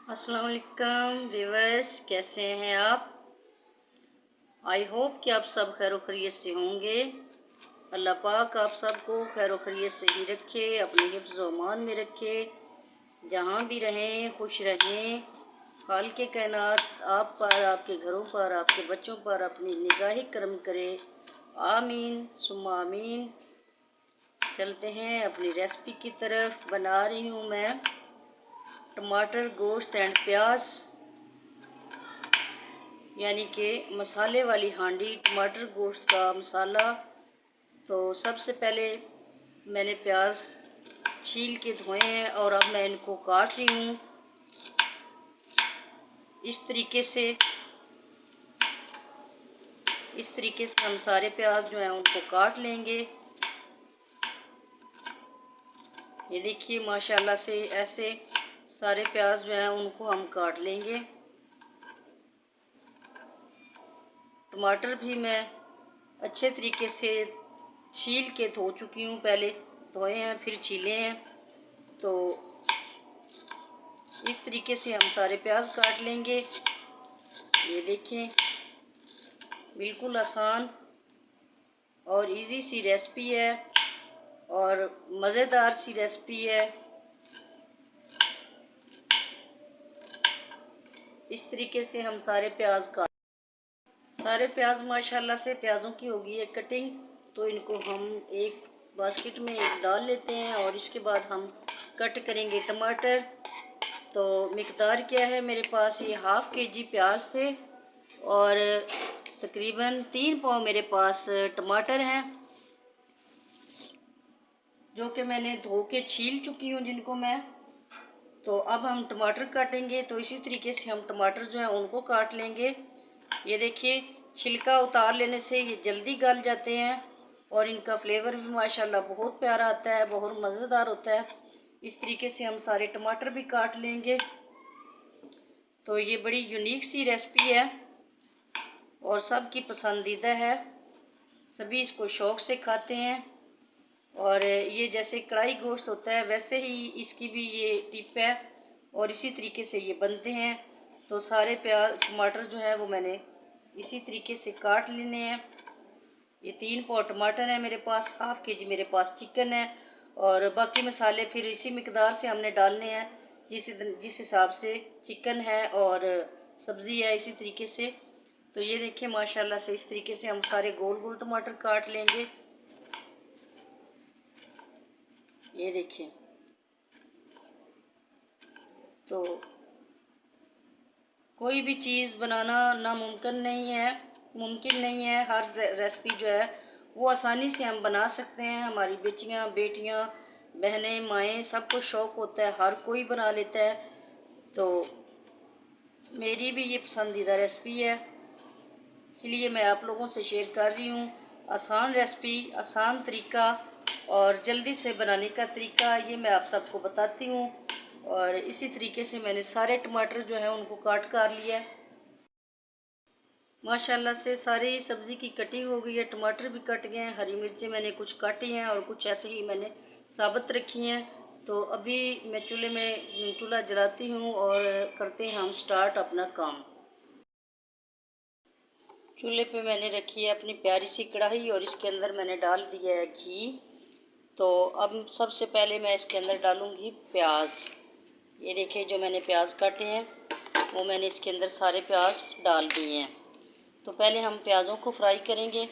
अस्सलाम वालेकुम व्यूअर्स, कैसे हैं आप। आई होप कि आप सब खैर खैरियत से होंगे। अल्लाह पाक आप सबको खैर खैरियत से ही रखे, अपने हिफ्ज़ व अमान में रखे, जहाँ भी रहें खुश रहें। खाल के कायनात आप पर, आपके घरों पर, आपके बच्चों पर अपनी निगाही करम करे। आमीन सुम्मा आमीन। चलते हैं अपनी रेसिपी की तरफ। बना रही हूँ मैं टमाटर गोश्त एंड प्याज, यानी कि मसाले वाली हांडी, टमाटर गोश्त का मसाला। तो सबसे पहले मैंने प्याज छील के धोए हैं और अब मैं इनको काट रही हूँ इस तरीके से। हम सारे प्याज जो हैं उनको काट लेंगे। ये देखिए माशाल्लाह से ऐसे सारे प्याज जो हैं उनको हम काट लेंगे। टमाटर भी मैं अच्छे तरीके से छील के धो चुकी हूँ, पहले धोए हैं फिर छीले हैं। तो इस तरीके से हम सारे प्याज काट लेंगे। ये देखें, बिल्कुल आसान और इजी सी रेसिपी है और मज़ेदार सी रेसिपी है। इस तरीके से हम सारे प्याज माशाल्लाह से प्याज़ों की होगी है कटिंग। तो इनको हम एक बास्केट में डाल लेते हैं और इसके बाद हम कट करेंगे टमाटर। तो मिकदार क्या है, मेरे पास ये हाफ़ केजी प्याज थे और तकरीबन 3 पाव मेरे पास टमाटर हैं, जो कि मैंने धो के छील चुकी हूँ जिनको मैं। तो अब हम टमाटर काटेंगे। तो इसी तरीके से हम टमाटर जो है उनको काट लेंगे। ये देखिए, छिलका उतार लेने से ये जल्दी गल जाते हैं और इनका फ्लेवर भी माशाल्लाह बहुत प्यारा आता है, बहुत मज़ेदार होता है। इस तरीके से हम सारे टमाटर भी काट लेंगे। तो ये बड़ी यूनिक सी रेसिपी है और सबकी पसंदीदा है, सभी इसको शौक़ से खाते हैं। और ये जैसे कढ़ाई गोश्त होता है वैसे ही इसकी भी ये टिप है और इसी तरीके से ये बनते हैं। तो सारे प्याज टमाटर जो है वो मैंने इसी तरीके से काट लेने हैं। ये 3 पाव टमाटर है मेरे पास, हाफ़ केजी मेरे पास चिकन है और बाकी मसाले फिर इसी मिकदार से हमने डालने हैं जिस हिसाब से चिकन है और सब्ज़ी है, इसी तरीके से। तो ये देखिए माशाल्लाह से इस तरीके से हम सारे गोल गोल टमाटर काट लेंगे। ये देखिए, तो कोई भी चीज़ बनाना नामुमकिन नहीं है, मुमकिन नहीं है। हर रेसिपी जो है वो आसानी से हम बना सकते हैं। हमारी बच्चियाँ, बेटियाँ, बहनें, माएँ, सबको शौक़ होता है, हर कोई बना लेता है। तो मेरी भी ये पसंदीदा रेसिपी है, इसलिए मैं आप लोगों से शेयर कर रही हूँ। आसान रेसिपी, आसान तरीका और जल्दी से बनाने का तरीका ये मैं आप सबको बताती हूँ। और इसी तरीके से मैंने सारे टमाटर जो है उनको काट कर लिया। माशाल्लाह से सारी सब्ज़ी की कटिंग हो गई है, टमाटर भी कट गए हैं, हरी मिर्चें मैंने कुछ काटी हैं और कुछ ऐसे ही मैंने साबुत रखी हैं। तो अभी मैं चूल्हा जलाती हूँ और करते हैं हम स्टार्ट अपना काम। चूल्हे पे मैंने रखी है अपनी प्यारी सी कढ़ाई और इसके अंदर मैंने डाल दिया है घी। तो अब सबसे पहले मैं इसके अंदर डालूँगी प्याज। ये देखिए, जो मैंने प्याज काटे हैं वो मैंने इसके अंदर सारे प्याज डाल दिए हैं। तो पहले हम प्याज़ों को फ्राई करेंगे।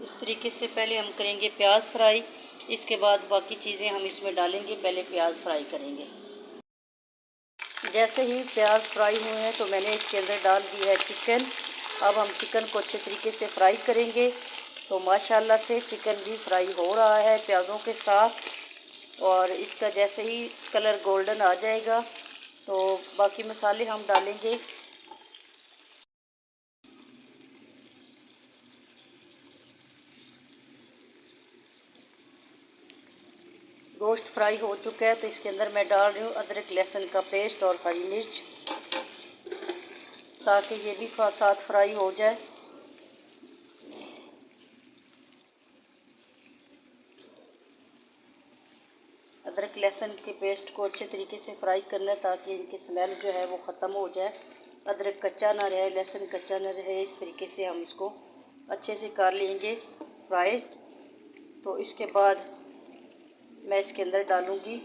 इस तरीके से पहले हम करेंगे प्याज फ्राई, इसके बाद बाकी चीज़ें हम इसमें डालेंगे, पहले प्याज फ्राई करेंगे। जैसे ही प्याज फ्राई हुए हैं तो मैंने इसके अंदर डाल दिया है चिकन। अब हम चिकन को अच्छे तरीके से फ्राई करेंगे। तो माशाल्लाह से चिकन भी फ्राई हो रहा है प्याज़ों के साथ और इसका जैसे ही कलर गोल्डन आ जाएगा तो बाकी मसाले हम डालेंगे। गोश्त फ्राई हो चुका है तो इसके अंदर मैं डाल रही हूँ अदरक लहसुन का पेस्ट और हरी मिर्च। ताकि ये भी साथ फ्राई हो जाए। अदरक लहसुन के पेस्ट को अच्छे तरीके से फ्राई करना है ताकि इनकी स्मेल जो है वो ख़त्म हो जाए, अदरक कच्चा ना रहे, लहसुन कच्चा ना रहे। इस तरीके से हम इसको अच्छे से कर लेंगे फ्राई। तो इसके बाद मैं इसके अंदर डालूँगी,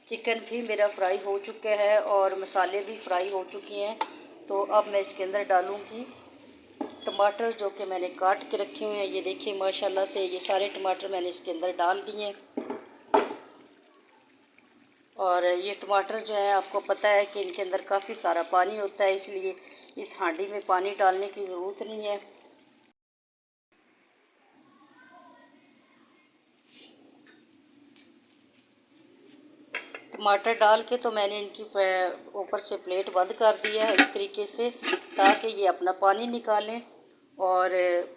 चिकन भी मेरा फ्राई हो चुका है और मसाले भी फ्राई हो चुके हैं। तो अब मैं इसके अंदर डालूँगी टमाटर जो कि मैंने काट के रखे हुए हैं। ये देखिए माशाल्लाह से ये सारे टमाटर मैंने इसके अंदर डाल दिए। और ये टमाटर जो है आपको पता है कि इनके अंदर काफ़ी सारा पानी होता है, इसलिए इस हांडी में पानी डालने की ज़रूरत नहीं है। टमाटर डाल के तो मैंने इनकी ऊपर से प्लेट बंद कर दिया है इस तरीके से, ताकि ये अपना पानी निकालें। और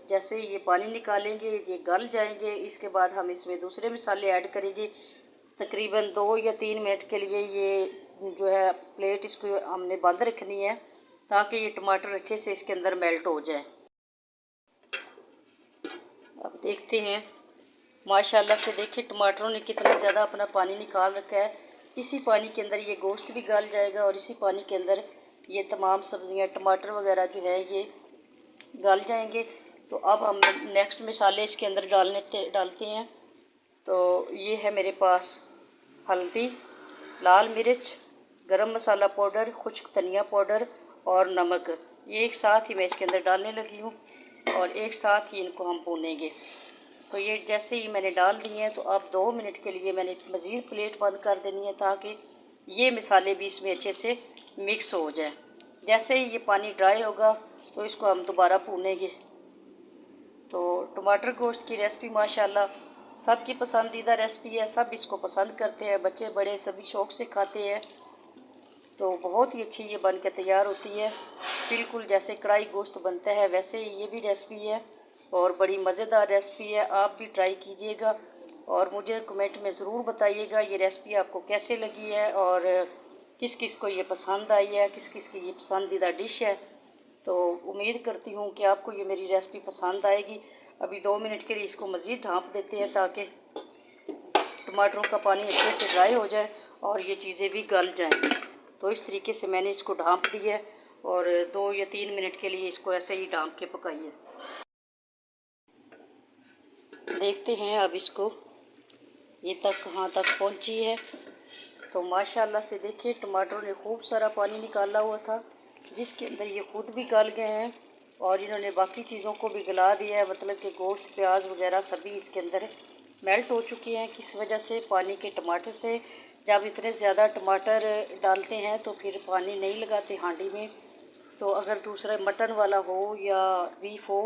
जैसे ये पानी निकालेंगे ये गल जाएंगे। इसके बाद हम इसमें दूसरे मसाले ऐड करेंगे। तकरीबन 2 या 3 मिनट के लिए ये जो है प्लेट इसको हमने बंद रखनी है ताकि ये टमाटर अच्छे से इसके अंदर मेल्ट हो जाए। अब देखते हैं माशाल्लाह से, देखिए टमाटरों ने कितना ज़्यादा अपना पानी निकाल रखा है। इसी पानी के अंदर ये गोश्त भी गल जाएगा और इसी पानी के अंदर ये तमाम सब्ज़ियाँ टमाटर वगैरह जो है ये गल जाएंगे। तो अब हम नेक्स्ट मसाले इसके अंदर डालते हैं। तो ये है मेरे पास हल्दी, लाल मिर्च, गरम मसाला पाउडर, खुश्क धनिया पाउडर और नमक, ये एक साथ ही मैं इसके अंदर डालने लगी हूँ और एक साथ ही इनको हम भूनेंगे। तो ये जैसे ही मैंने डाल दिए हैं तो अब 2 मिनट के लिए मैंने मज़ीद प्लेट बंद कर देनी है ताकि ये मसाले भी इसमें अच्छे से मिक्स हो जाए। जैसे ही ये पानी ड्राई होगा तो इसको हम दोबारा भूनेंगे। तो टमाटर गोश्त की रेसिपी माशाल्लाह सबकी पसंदीदा रेसिपी है, सब इसको पसंद करते हैं, बच्चे बड़े सभी शौक़ से खाते हैं। तो बहुत ही अच्छी ये बन के तैयार होती है, बिल्कुल जैसे कढ़ाई गोश्त बनता है वैसे ही ये भी रेसिपी है और बड़ी मज़ेदार रेसिपी है। आप भी ट्राई कीजिएगा और मुझे कमेंट में ज़रूर बताइएगा ये रेसिपी आपको कैसे लगी है और किस किस को ये पसंद आई है, किस किस की ये पसंदीदा डिश है। तो उम्मीद करती हूँ कि आपको ये मेरी रेसिपी पसंद आएगी। अभी 2 मिनट के लिए इसको मज़ीद ढाँप देते हैं ताकि टमाटरों का पानी अच्छे से ड्राई हो जाए और ये चीज़ें भी गल जाएँ। तो इस तरीके से मैंने इसको ढाँप दिया है और 2 या 3 मिनट के लिए इसको ऐसे ही ढाँप के पकाइए। देखते हैं अब इसको ये तक कहाँ तक पहुँची है। तो माशाल्लाह से देखिए टमाटरों ने खूब सारा पानी निकाला हुआ था जिसके अंदर ये खुद भी गल गए हैं और इन्होंने बाकी चीज़ों को भी गला दिया है, मतलब कि गोश्त प्याज वगैरह सभी इसके अंदर मेल्ट हो चुके हैं। किस वजह से? पानी के टमाटर से। जब इतने ज़्यादा टमाटर डालते हैं तो फिर पानी नहीं लगाते हांडी में। तो अगर दूसरा मटन वाला हो या बीफ हो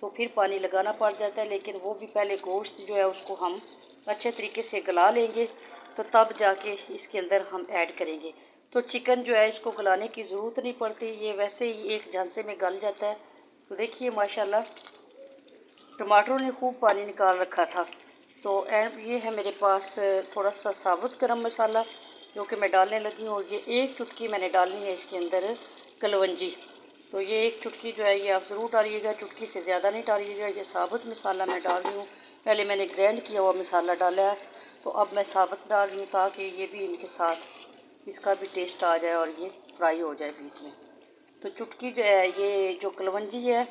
तो फिर पानी लगाना पड़ जाता है, लेकिन वो भी पहले गोश्त जो है उसको हम अच्छे तरीके से गला लेंगे तो तब जाके इसके अंदर हम ऐड करेंगे। तो चिकन जो है इसको गलाने की ज़रूरत नहीं पड़ती, ये वैसे ही एक झांसे में गल जाता है। तो देखिए माशाल्लाह टमाटरों ने खूब पानी निकाल रखा था। तो ये है मेरे पास थोड़ा सा साबुत गरम मसाला जो कि मैं डालने लगी हूँ और ये 1 चुटकी मैंने डालनी है इसके अंदर कलवंजी। तो ये 1 चुटकी जो है ये आप ज़रूर डालिएगा, चुटकी से ज़्यादा नहीं डालिएगा। ये साबुत मसाला मैं डाल रही हूँ, पहले मैंने ग्राइंड किया हुआ मसाला डाला है तो अब मैं साबुत डाल रही हूँ ताकि ये भी इनके साथ इसका भी टेस्ट आ जाए और ये फ्राई हो जाए बीच में। तो चुटकी जो है ये जो कलवंजी है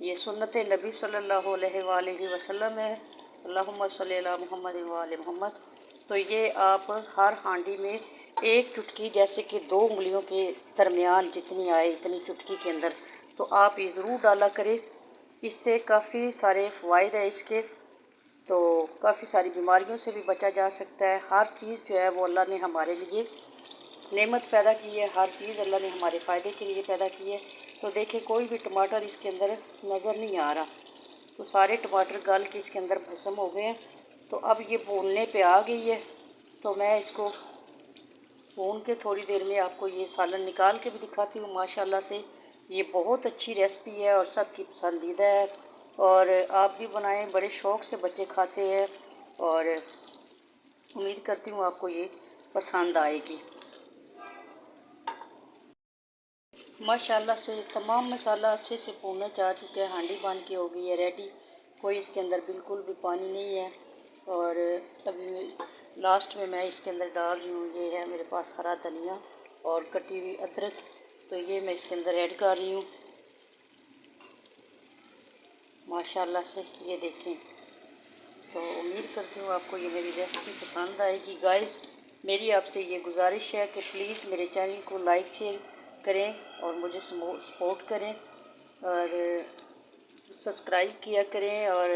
ये सुन्नत नबी सल्लल्लाहु अलैहि वसल्लम है, अल्लाहुम्मा सल्ली अला मुहम्मद व आले मुहम्मद। तो ये आप हर हांडी में 1 चुटकी, जैसे कि 2 उंगलियों के दरमियान जितनी आए इतनी चुटकी के अंदर तो आप ये ज़रूर डाला करें। इससे काफ़ी सारे फ़वाइद है इसके, तो काफ़ी सारी बीमारियों से भी बचा जा सकता है। हर चीज़ जो है वो अल्लाह ने हमारे लिए नेमत पैदा की है, हर चीज़ अल्लाह ने हमारे फ़ायदे के लिए पैदा की है। तो देखें कोई भी टमाटर इसके अंदर नज़र नहीं आ रहा, तो सारे टमाटर गल के इसके अंदर भस्म हो गए हैं। तो अब ये भूनने पे आ गई है तो मैं इसको भून के थोड़ी देर में आपको ये सालन निकाल के भी दिखाती हूँ। माशाल्लाह से ये बहुत अच्छी रेसिपी है और सबकी पसंदीदा है और आप भी बनाएं, बड़े शौक़ से बच्चे खाते हैं और उम्मीद करती हूँ आपको ये पसंद आएगी। माशाल्लाह से तमाम मसाला अच्छे से भुना जा चुका है, हांडी बन के हो गई है रेडी। कोई इसके अंदर बिल्कुल भी पानी नहीं है। और अभी लास्ट में मैं इसके अंदर डाल रही हूँ, ये है मेरे पास हरा धनिया और कटी हुई अदरक, तो ये मैं इसके अंदर ऐड कर रही हूँ। माशाल्लाह से ये देखें। तो उम्मीद करती हूँ आपको ये मेरी रेसिपी पसंद आएगी। गाइस, मेरी आपसे ये गुजारिश है कि प्लीज़ मेरे चैनल को लाइक शेयर करें और मुझे सपोर्ट करें और सब्सक्राइब किया करें और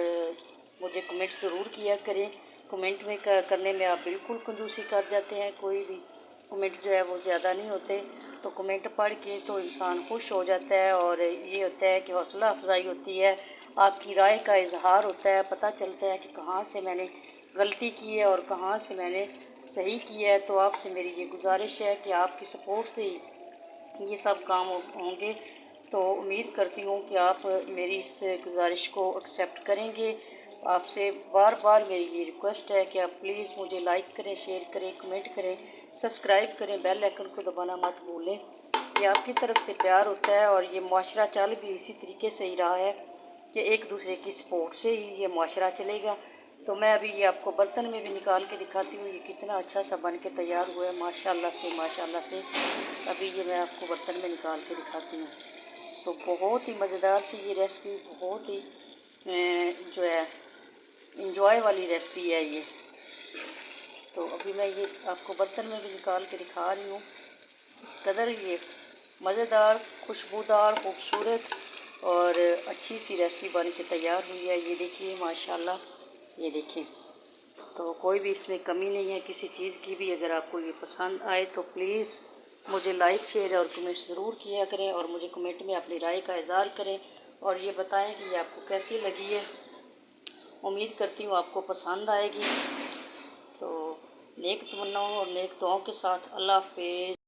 मुझे कमेंट ज़रूर किया करें। कमेंट में करने में आप बिल्कुल कंजूसी कर जाते हैं, कोई भी कमेंट जो है वो ज़्यादा नहीं होते। तो कमेंट पढ़ के तो इंसान खुश हो जाता है और ये होता है कि हौसला अफजाई होती है, आपकी राय का इजहार होता है, पता चलता है कि कहाँ से मैंने गलती की है और कहाँ से मैंने सही किया है। तो आपसे मेरी ये गुजारिश है कि आपकी सपोर्ट से ही ये सब काम होंगे। तो उम्मीद करती हूँ कि आप मेरी इस गुजारिश को एक्सेप्ट करेंगे। आपसे बार बार मेरी ये रिक्वेस्ट है कि आप प्लीज़ मुझे लाइक करें, शेयर करें, कमेंट करें, सब्सक्राइब करें, बेल आइकन को दबाना मत भूलें। ये आपकी तरफ से प्यार होता है और ये माशरा चल भी इसी तरीके से ही रहा है कि एक दूसरे की सपोर्ट से ही ये माशरा चलेगा। तो मैं अभी ये आपको बर्तन में भी निकाल के दिखाती हूँ, ये कितना अच्छा सा बन के तैयार हुआ है माशाल्लाह से, माशाल्लाह से। अभी ये मैं आपको बर्तन में निकाल के दिखाती हूँ। तो बहुत ही मज़ेदार सी ये रेसिपी, बहुत ही जो है इंजॉय वाली रेसिपी है ये। तो अभी मैं ये आपको बर्तन में भी निकाल के दिखा रही हूँ। इस कदर ये मज़ेदार, खुशबूदार, खूबसूरत और अच्छी सी रेसिपी बन के तैयार हुई है। ये देखिए माशाल्लाह, ये देखिए। तो कोई भी इसमें कमी नहीं है किसी चीज़ की भी। अगर आपको ये पसंद आए तो प्लीज़ मुझे लाइक शेयर और कमेंट ज़रूर किया करें और मुझे कमेंट में अपनी राय का इज़हार करें और ये बताएं कि ये आपको कैसी लगी है। उम्मीद करती हूँ आपको पसंद आएगी। तो नेक तमन्नाओं और नेक दुआओं के साथ अल्लाह हाफ़िज़।